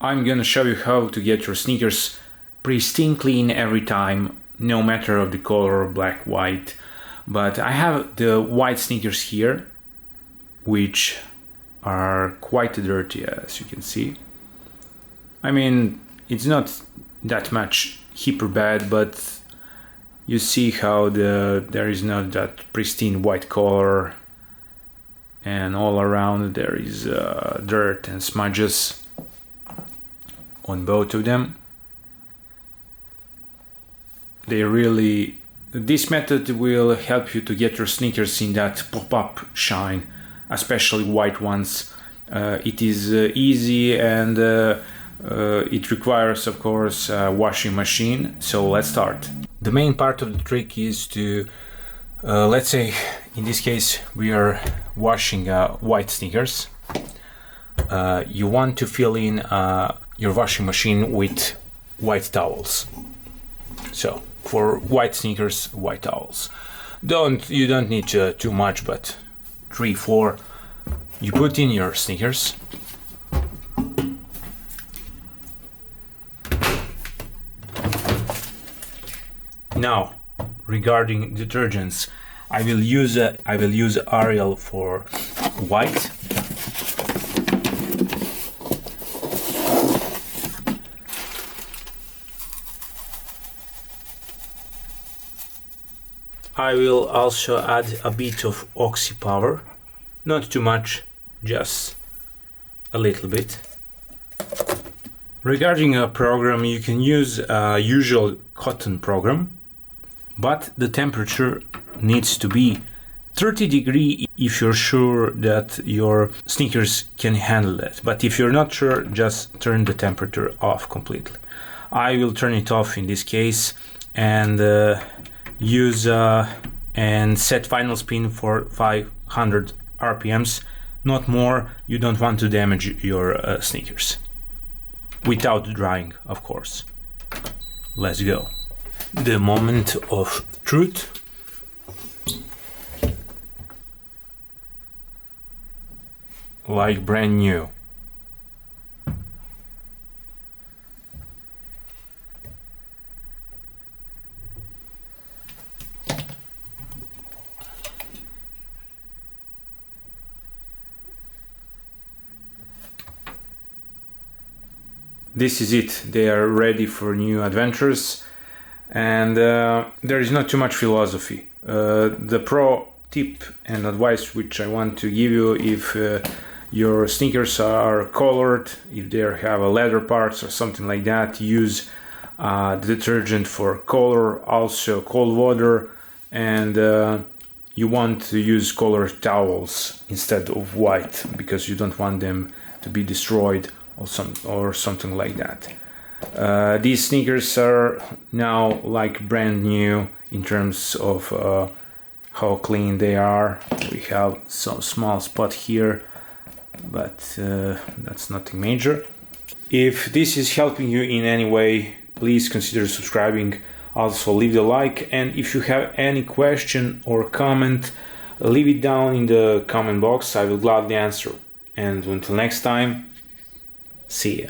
I'm gonna show you how to get your sneakers pristine clean every time, no matter of the color, black, white. But I have the white sneakers here, which are quite dirty, as you can see. I mean, it's not that much hyper bad, but you see how there is not that pristine white color, and all around there is dirt and smudges on both of them. This method will help you to get your sneakers in that pop-up shine, especially white ones. It is easy, and it requires, of course, a washing machine. So let's start. The main part of the trick is to, let's say in this case we are washing white sneakers. You want to fill in your washing machine with white towels. So for white sneakers, white towels. You don't need too much, but 3-4. You put in your sneakers. Now, regarding detergents, I will use Ariel for white. I will also add a bit of Oxy Power, not too much, just a little bit. Regarding a program, you can use a usual cotton program, but the temperature needs to be 30 degrees if you're sure that your sneakers can handle it. But if you're not sure, just turn the temperature off completely. I will turn it off in this case, and use and set final spin for 500 RPMs, not more. You don't want to damage your sneakers. Without drying, of course. Let's go. The moment of truth. Like brand new. This is it. They are ready for new adventures, and there is not too much philosophy. The pro tip and advice which I want to give you: if your sneakers are colored, if they have a leather parts or something like that, use detergent for color, also cold water, and you want to use colored towels instead of white, because you don't want them to be destroyed or something like that. These sneakers are now like brand new in terms of how clean they are. We have some small spot here, but that's nothing major. If this is helping you in any way, please consider subscribing. Also leave the like, and if you have any question or comment, leave it down in the comment box. I will gladly answer. And until next time, see ya.